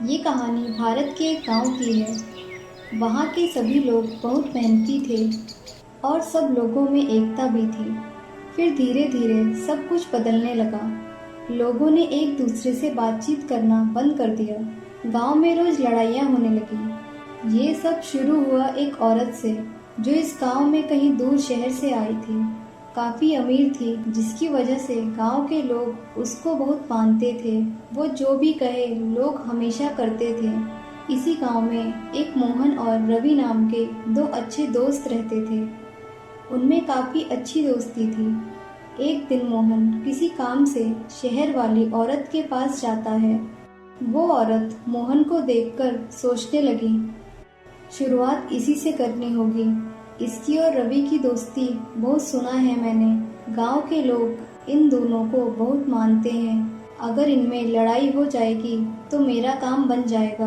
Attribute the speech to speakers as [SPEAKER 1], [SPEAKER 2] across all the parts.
[SPEAKER 1] ये कहानी भारत के एक गांव की है। वहाँ के सभी लोग बहुत मेहनती थे और सब लोगों में एकता भी थी। फिर धीरे धीरे सब कुछ बदलने लगा। लोगों ने एक दूसरे से बातचीत करना बंद कर दिया। गांव में रोज लड़ाइयाँ होने लगी। ये सब शुरू हुआ एक औरत से जो इस गांव में कहीं दूर शहर से आई थी। काफी अमीर थी, जिसकी वजह से गांव के लोग उसको बहुत मानते थे। वो जो भी कहे लोग हमेशा करते थे। इसी गांव में एक मोहन और रवि नाम के दो अच्छे दोस्त रहते थे। उनमें काफी अच्छी दोस्ती थी। एक दिन मोहन किसी काम से शहर वाली औरत के पास जाता है। वो औरत मोहन को देखकर सोचने लगी, शुरुआत इसी से करनी होगी। इसकी और रवि की दोस्ती बहुत सुना है मैंने। गांव के लोग इन दोनों को बहुत मानते हैं। अगर इनमें लड़ाई हो जाएगी तो मेरा काम बन जाएगा।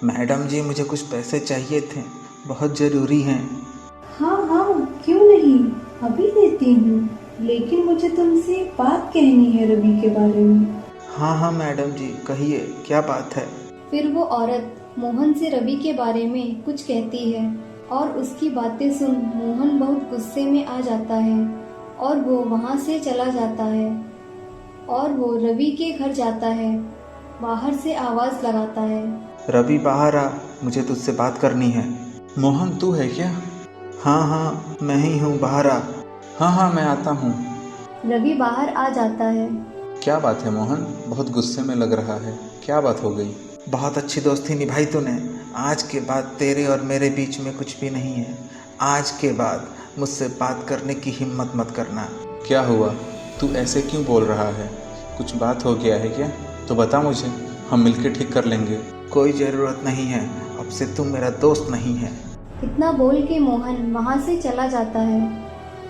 [SPEAKER 2] मैडम जी, मुझे कुछ पैसे चाहिए थे, बहुत ज़रूरी हैं।
[SPEAKER 3] हाँ हाँ, क्यों नहीं, अभी देती हूँ। लेकिन मुझे तुमसे एक बात कहनी है रवि के बारे में।
[SPEAKER 2] हाँ हाँ मैडम जी, कहिए क्या बात है।
[SPEAKER 1] फिर वो औरत मोहन से रवि के बारे में कुछ कहती है और उसकी बातें सुन मोहन बहुत गुस्से में आ जाता है और वो वहाँ से चला जाता है और वो रवि के घर जाता है। बाहर से आवाज़ लगाता है,
[SPEAKER 2] रवि बाहर आ, मुझे तुझसे बात करनी है। मोहन तू है क्या? हाँ हाँ मैं ही हूँ, बाहर आ। हाँ हाँ मैं आता हूँ।
[SPEAKER 1] रवि बाहर आ जाता है।
[SPEAKER 2] क्या बात है मोहन, बहुत गुस्से में लग रहा है, क्या बात हो गई? बहुत अच्छी दोस्ती निभाई तूने। आज के बाद तेरे और मेरे बीच में कुछ भी नहीं है। आज के बाद मुझसे बात करने की हिम्मत मत करना। क्या हुआ, तू ऐसे क्यों बोल रहा है? कुछ बात हो गया है क्या? तो बता मुझे, हम मिलकर ठीक कर लेंगे। कोई ज़रूरत नहीं है, अब से तुम मेरा दोस्त नहीं है।
[SPEAKER 1] इतना बोल के मोहन वहाँ से चला जाता है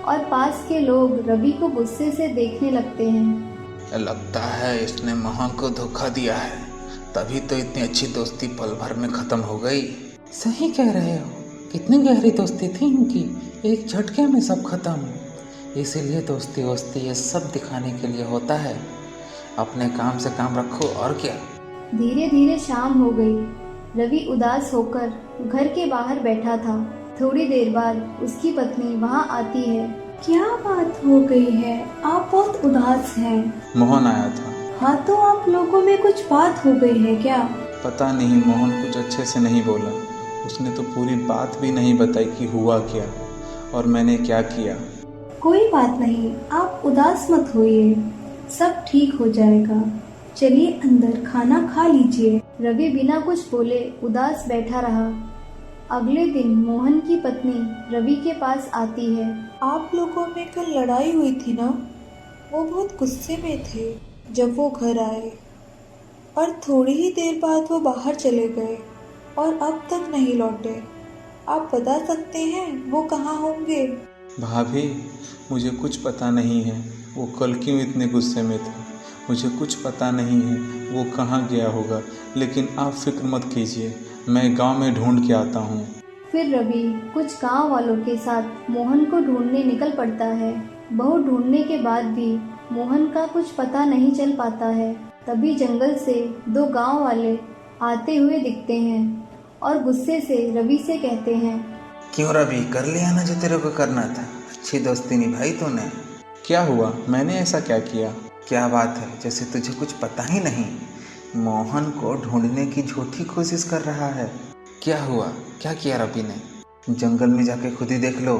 [SPEAKER 1] और पास के लोग रवि को गुस्से से देखने लगते हैं।
[SPEAKER 2] लगता है इसने मोहन को धोखा दिया है, तभी तो इतनी अच्छी दोस्ती पल भर में ख़त्म हो गई।
[SPEAKER 4] सही कह रहे हो, कितनी गहरी दोस्ती थी इनकी, एक झटके में सब खत्म। इसीलिए दोस्ती वोस्ती ये सब दिखाने के लिए होता है। अपने काम से काम रखो और क्या।
[SPEAKER 1] धीरे धीरे शाम हो गई। रवि उदास होकर घर के बाहर बैठा था। थोड़ी देर बाद उसकी पत्नी वहाँ आती है।
[SPEAKER 3] क्या बात हो गई है, आप बहुत उदास हैं।
[SPEAKER 2] मोहन आया था।
[SPEAKER 3] हाँ, तो आप लोगों में कुछ बात हो गई है क्या?
[SPEAKER 2] पता नहीं, मोहन कुछ अच्छे से नहीं बोला। उसने तो पूरी बात भी नहीं बताई कि हुआ क्या और मैंने क्या किया।
[SPEAKER 3] कोई बात नहीं, आप उदास मत होइए, सब ठीक हो जाएगा। चलिए अंदर खाना खा लीजिए।
[SPEAKER 1] रवि बिना कुछ बोले उदास बैठा रहा। अगले दिन मोहन की पत्नी रवि के पास आती है।
[SPEAKER 3] आप लोगों में कल लड़ाई हुई थी ना? वो बहुत गुस्से में थे जब वो घर आए और थोड़ी ही देर बाद वो बाहर चले गए और अब तक नहीं लौटे। आप बता सकते हैं वो कहाँ होंगे?
[SPEAKER 2] भाभी, मुझे कुछ पता नहीं है वो कल क्यों इतने गुस्से में था। मुझे कुछ पता नहीं है वो कहाँ गया होगा, लेकिन आप फिक्र मत कीजिए, मैं गांव में ढूंढ के आता हूँ।
[SPEAKER 1] फिर रवि कुछ गांव वालों के साथ मोहन को ढूंढने निकल पड़ता है। बहुत ढूंढने के बाद भी मोहन का कुछ पता नहीं चल पाता है। तभी जंगल से दो गांव वाले आते हुए दिखते हैं और गुस्से से रवि से कहते हैं,
[SPEAKER 2] क्यों रवि, कर लिया ना जो तेरे को करना था। अच्छी दोस्ती निभाई तूने। क्या हुआ, मैंने ऐसा क्या किया? क्या बात है, जैसे तुझे कुछ पता ही नहीं। मोहन को ढूंढने की झूठी कोशिश कर रहा है। क्या हुआ, क्या किया रवि ने? जंगल में जाके खुद ही देख लो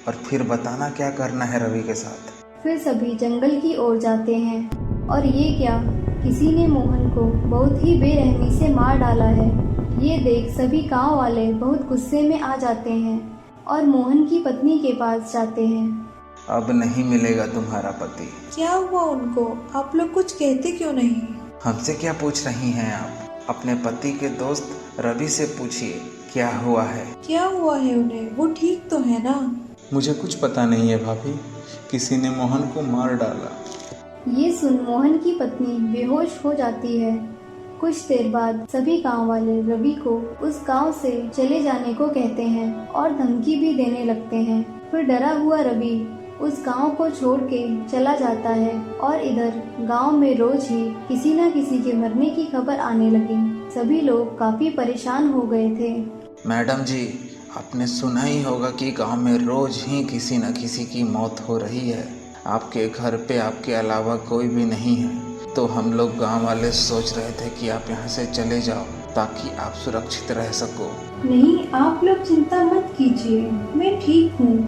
[SPEAKER 2] और फिर बताना क्या करना है रवि के साथ।
[SPEAKER 1] फिर सभी जंगल की ओर जाते हैं और ये क्या, किसी ने मोहन को बहुत ही बेरहमी से मार डाला है। ये देख सभी गांव वाले बहुत गुस्से में आ जाते हैं और मोहन की पत्नी के पास जाते हैं।
[SPEAKER 2] अब नहीं मिलेगा तुम्हारा पति।
[SPEAKER 3] क्या हुआ उनको? आप लोग कुछ कहते क्यों नहीं?
[SPEAKER 2] हमसे क्या पूछ रही हैं आप? अपने पति के दोस्त रवि से पूछिए क्या हुआ है।
[SPEAKER 3] क्या हुआ है उन्हें? वो ठीक तो है ना?
[SPEAKER 2] मुझे कुछ पता नहीं है भाभी, किसी ने मोहन को मार डाला।
[SPEAKER 1] ये सुन मोहन की पत्नी बेहोश हो जाती है। कुछ देर बाद सभी गांव वाले रवि को उस गांव से चले जाने को कहते हैं और धमकी भी देने लगते हैं। फिर डरा हुआ रवि उस गांव को छोड़ के चला जाता है और इधर गांव में रोज ही किसी न किसी के मरने की खबर आने लगी। सभी लोग काफी परेशान हो गए थे।
[SPEAKER 2] मैडम जी, आपने सुना ही होगा कि गांव में रोज ही किसी न किसी की मौत हो रही है। आपके घर पे आपके अलावा कोई भी नहीं है, तो हम लोग गांव वाले सोच रहे थे कि आप यहाँ से चले जाओ ताकि आप सुरक्षित रह सको।
[SPEAKER 3] नहीं, आप लोग चिंता मत कीजिए, मैं ठीक हूँ।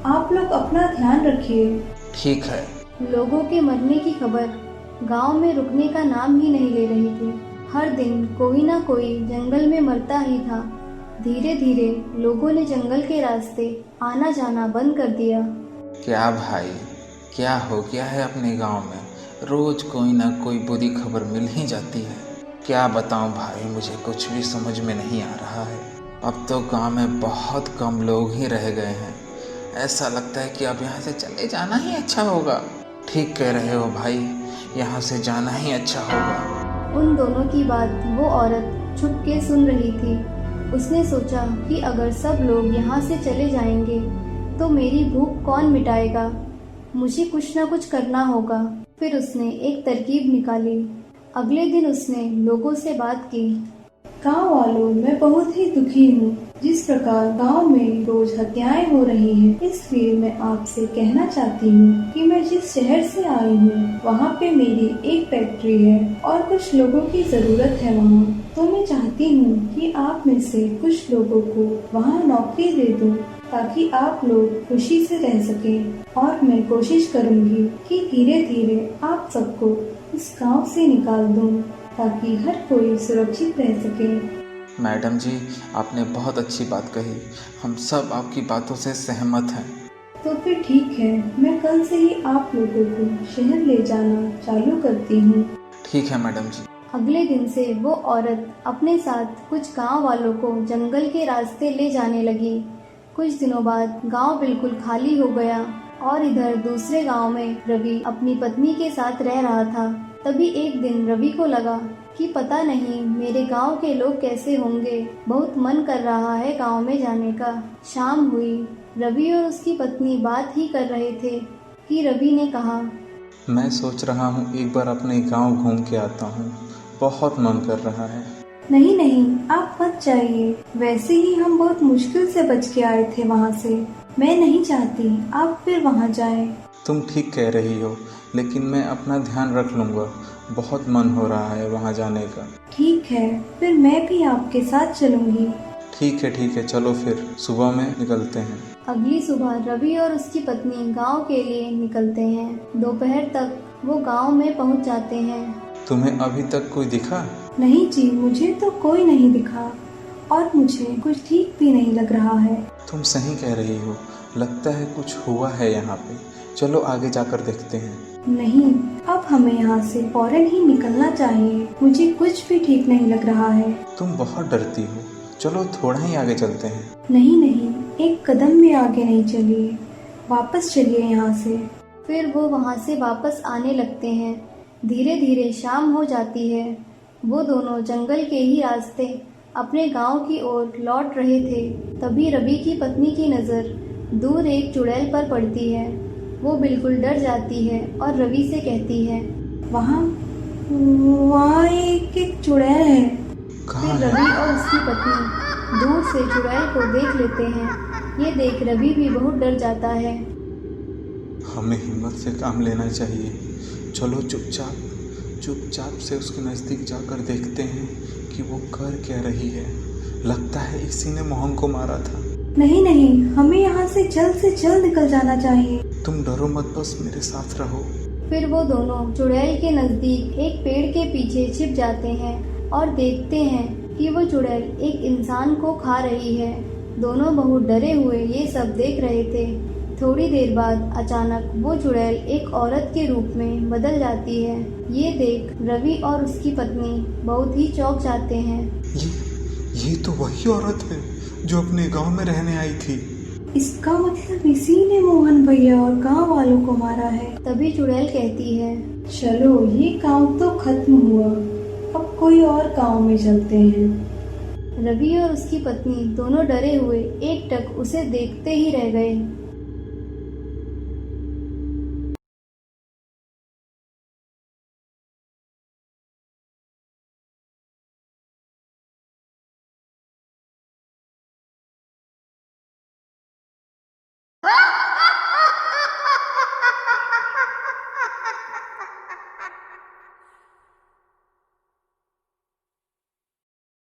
[SPEAKER 3] आप लोग अपना ध्यान रखिए।
[SPEAKER 2] ठीक है।
[SPEAKER 1] लोगों के मरने की खबर गांव में रुकने का नाम ही नहीं ले रही थी। हर दिन कोई ना कोई जंगल में मरता ही था। धीरे धीरे लोगों ने जंगल के रास्ते आना जाना बंद कर दिया।
[SPEAKER 2] क्या भाई, क्या हो गया है अपने गांव में? रोज कोई ना कोई बुरी खबर मिल ही जाती है। क्या बताऊं भाई, मुझे कुछ भी समझ में नहीं आ रहा है। अब तो गांव में बहुत कम लोग ही रह गए हैं। ऐसा लगता है कि अब यहाँ से चले जाना ही अच्छा होगा। ठीक कह रहे हो भाई, यहाँ से जाना ही अच्छा होगा।
[SPEAKER 1] उन दोनों की बात वो औरत छुप के सुन रही थी। उसने सोचा कि अगर सब लोग यहाँ से चले जाएंगे तो मेरी भूख कौन मिटाएगा। मुझे कुछ ना कुछ करना होगा। फिर उसने एक तरकीब निकाली। अगले दिन उसने लोगों से बात की।
[SPEAKER 3] गांव वालों, मैं बहुत ही दुखी हूँ। जिस प्रकार गांव में रोज हत्याएं हो रही हैं, इसलिए मैं आपसे कहना चाहती हूँ कि मैं जिस शहर से आई हूँ वहाँ पे मेरी एक फैक्ट्री है और कुछ लोगों की जरूरत है वहाँ। तो मैं चाहती हूँ कि आप में से कुछ लोगों को वहाँ नौकरी दे दूँ ताकि आप लोग खुशी से रह सकें। और मैं कोशिश करूँगी कि धीरे धीरे आप सबको इस गाँव से निकाल दूँ ताकि हर कोई सुरक्षित रह सके।
[SPEAKER 2] मैडम जी, आपने बहुत अच्छी बात कही। हम सब आपकी बातों से सहमत हैं।
[SPEAKER 3] तो फिर ठीक है, मैं कल से ही आप लोगों को शहर ले जाना चालू करती हूँ।
[SPEAKER 2] ठीक है मैडम जी।
[SPEAKER 1] अगले दिन से वो औरत अपने साथ कुछ गांव वालों को जंगल के रास्ते ले जाने लगी। कुछ दिनों बाद गांव बिल्कुल खाली हो गया और इधर दूसरे गांव में रवि अपनी पत्नी के साथ रह रहा था। तभी एक दिन रवि को लगा कि पता नहीं मेरे गांव के लोग कैसे होंगे। बहुत मन कर रहा है गांव में जाने का। शाम हुई। रवि और उसकी पत्नी बात ही कर रहे थे कि रवि ने कहा,
[SPEAKER 2] मैं सोच रहा हूँ एक बार अपने गांव घूम के आता हूँ। बहुत मन कर रहा है।
[SPEAKER 3] नहीं नहीं, आप मत जाइए। वैसे ही हम बहुत मुश्किल से बच के आए थे वहाँ से। मैं नहीं चाहती आप फिर वहाँ जाएं।
[SPEAKER 2] तुम ठीक कह रही हो, लेकिन मैं अपना ध्यान रख लूँगा। बहुत मन हो रहा है वहाँ जाने का।
[SPEAKER 3] ठीक है, फिर मैं भी आपके साथ चलूँगी।
[SPEAKER 2] ठीक है, चलो फिर सुबह में निकलते हैं।
[SPEAKER 1] अगली सुबह रवि और उसकी पत्नी गांव के लिए निकलते हैं। दोपहर तक वो गांव में पहुंच जाते हैं।
[SPEAKER 2] तुम्हें अभी तक कोई दिखा?
[SPEAKER 3] नहीं जी, मुझे तो कोई नहीं दिखा और मुझे कुछ ठीक भी नहीं लग रहा है।
[SPEAKER 2] तुम सही कह रही हो, लगता है कुछ हुआ है यहाँ पे। चलो आगे जाकर देखते हैं।
[SPEAKER 3] नहीं, अब हमें यहाँ से फौरन ही निकलना चाहिए। मुझे कुछ भी ठीक नहीं लग रहा है।
[SPEAKER 2] तुम बहुत डरती हो, चलो थोड़ा ही आगे चलते हैं।
[SPEAKER 3] नहीं नहीं, एक कदम भी आगे नहीं चलिए। वापस चलिए यहाँ से।
[SPEAKER 1] फिर वो वहाँ से वापस आने लगते हैं। धीरे धीरे शाम हो जाती है। वो दोनों जंगल के ही रास्ते अपने गांव की ओर लौट रहे थे। तभी रवि की पत्नी की नज़र दूर एक चुड़ैल पर पड़ती है। वो बिल्कुल डर जाती है और रवि से कहती है,
[SPEAKER 3] वहाँ एक चुड़ैल है।
[SPEAKER 2] कहाँ
[SPEAKER 1] फिर
[SPEAKER 2] है?
[SPEAKER 1] रवि और उसकी पत्नी दूर से चुड़ैल को देख लेते हैं। ये देख रवि भी बहुत डर जाता है।
[SPEAKER 2] हमें हिम्मत से काम लेना चाहिए। चलो चुपचाप से उसके नज़दीक जाकर देखते हैं कि वो कर क्या रही है। लगता है इसी ने मोहन को मारा था।
[SPEAKER 3] नहीं नहीं, हमें यहाँ से जल्द निकल जाना चाहिए।
[SPEAKER 2] तुम डरो मत, बस मेरे साथ रहो।
[SPEAKER 1] फिर वो दोनों चुड़ैल के नज़दीक एक पेड़ के पीछे छिप जाते हैं और देखते हैं कि वो चुड़ैल एक इंसान को खा रही है। दोनों बहुत डरे हुए ये सब देख रहे थे। थोड़ी देर बाद अचानक वो चुड़ैल एक औरत के रूप में बदल जाती है। ये देख रवि और उसकी पत्नी बहुत ही चौंक जाते हैं।
[SPEAKER 2] ये तो वही औरत है जो अपने गांव में रहने आई थी।
[SPEAKER 3] इसका मतलब इसी ने मोहन भैया और गांव वालों को मारा है।
[SPEAKER 1] तभी चुड़ैल कहती है,
[SPEAKER 3] चलो ये गांव तो खत्म हुआ, अब कोई और गांव में चलते हैं।
[SPEAKER 1] रवि और उसकी पत्नी दोनों डरे हुए एकटक उसे देखते ही रह गए।